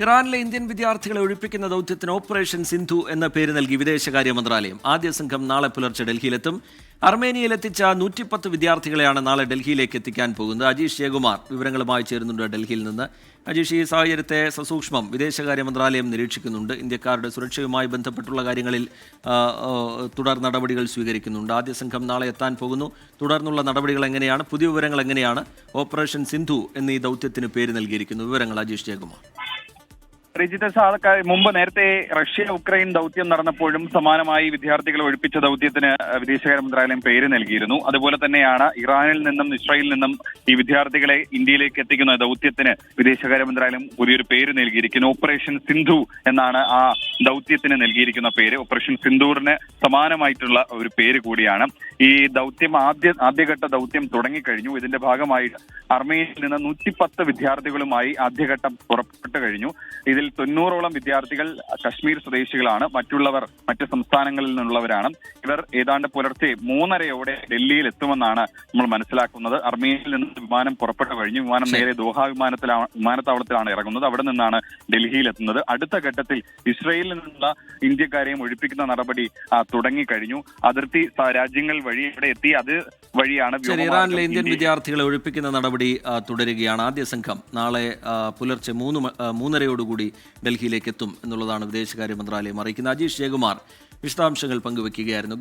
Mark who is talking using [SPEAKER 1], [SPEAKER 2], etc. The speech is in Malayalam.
[SPEAKER 1] ഇറാനിലെ ഇന്ത്യൻ വിദ്യാർത്ഥികളെ ഒഴിപ്പിക്കുന്ന ദൗത്യത്തിന് ഓപ്പറേഷൻ സിന്ധു എന്ന പേര് നൽകി വിദേശകാര്യ മന്ത്രാലയം. ആദ്യ സംഘം നാളെ പുലർച്ചെ ഡൽഹിയിലെത്തും. അർമേനിയയിലെത്തിച്ച 110 വിദ്യാർത്ഥികളെയാണ് നാളെ ഡൽഹിയിലേക്ക് എത്തിക്കാൻ പോകുന്നത്. അജീഷ് ജയകുമാർ വിവരങ്ങളുമായി ചേരുന്നുണ്ട് ഡൽഹിയിൽ നിന്ന്. അജീഷ്, ഈ സാഹചര്യത്തെ സസൂക്ഷ്മം വിദേശകാര്യ മന്ത്രാലയം നിരീക്ഷിക്കുന്നുണ്ട്. ഇന്ത്യക്കാരുടെ സുരക്ഷയുമായി ബന്ധപ്പെട്ടുള്ള കാര്യങ്ങളിൽ തുടർ നടപടികൾ സ്വീകരിക്കുന്നുണ്ട്. ആദ്യ സംഘം നാളെ എത്താൻ പോകുന്നു. തുടർന്നുള്ള നടപടികൾ എങ്ങനെയാണ്? പുതിയ വിവരങ്ങൾ എങ്ങനെയാണ്? ഓപ്പറേഷൻ സിന്ധു എന്നീ ദൗത്യത്തിന് പേര് നൽകിയിരിക്കുന്നു. വിവരങ്ങൾ അജീഷ് ജയകുമാർ.
[SPEAKER 2] മുമ്പ് നേരത്തെ റഷ്യ ഉക്രൈൻ ദൗത്യം നടന്നപ്പോഴും സമാനമായി വിദ്യാർത്ഥികളെ ഒഴിപ്പിച്ച ദൗത്യത്തിന് വിദേശകാര്യ മന്ത്രാലയം പേര് നൽകിയിരുന്നു. അതുപോലെ തന്നെയാണ് ഇറാനിൽ നിന്നും ഇസ്രായേലിൽ നിന്നും ഈ വിദ്യാർത്ഥികളെ ഇന്ത്യയിലേക്ക് എത്തിക്കുന്ന ദൗത്യത്തിന് വിദേശകാര്യ മന്ത്രാലയം പുതിയൊരു പേര് നൽകിയിരിക്കുന്നു. ഓപ്പറേഷൻ സിന്ധു എന്നാണ് ആ ദൗത്യത്തിന് നൽകിയിരിക്കുന്ന പേര്. ഓപ്പറേഷൻ സിന്ധൂറിന് സമാനമായിട്ടുള്ള ഒരു പേര് കൂടിയാണ്. ഈ ദൗത്യം ആദ്യഘട്ട ദൗത്യം തുടങ്ങിക്കഴിഞ്ഞു. ഇതിന്റെ ഭാഗമായി അർമേനിയയിൽ നിന്ന് 110 വിദ്യാർത്ഥികളുമായി ആദ്യഘട്ടം പുറപ്പെട്ടു കഴിഞ്ഞു. ഇതിൽ 90ഓളം വിദ്യാർത്ഥികൾ കശ്മീർ സ്വദേശികളാണ്. മറ്റുള്ളവർ മറ്റ് സംസ്ഥാനങ്ങളിൽ നിന്നുള്ളവരാണ്. ഇവർ ഏതാണ്ട് പുലർച്ചെ 3:30 ഡൽഹിയിൽ എത്തുമെന്നാണ് നമ്മൾ മനസ്സിലാക്കുന്നത്. അർമേനിയയിൽ നിന്ന് വിമാനം പുറപ്പെട്ടു കഴിഞ്ഞു. വിമാനം നേരെ ദോഹ വിമാനത്താവളത്തിലാണ് ഇറങ്ങുന്നത്. അവിടെ നിന്നാണ് ഡൽഹിയിൽ എത്തുന്നത്. അടുത്ത ഘട്ടത്തിൽ ഇസ്രായേലിൽ നിന്നുള്ള ഇന്ത്യക്കാരെയും ഒഴിപ്പിക്കുന്ന നടപടി തുടങ്ങിക്കഴിഞ്ഞു. അതിർത്തി രാജ്യങ്ങൾ വഴി ഇവിടെ എത്തി. അത് വഴിയാണ്
[SPEAKER 1] ഇറാനിലെ ഇന്ത്യൻ വിദ്യാർത്ഥികളെ ഒഴിപ്പിക്കുന്ന നടപടി തുടരുകയാണ്. ആദ്യ സംഘം നാളെ പുലർച്ചെ 3:30 ഡൽഹിയിലേക്ക് എത്തും എന്നുള്ളതാണ് വിദേശകാര്യ മന്ത്രാലയം അറിയിക്കുന്നത്. അജീഷ് ജയകുമാർ വിശദാംശങ്ങൾ പങ്കുവയ്ക്കുകയായിരുന്നു.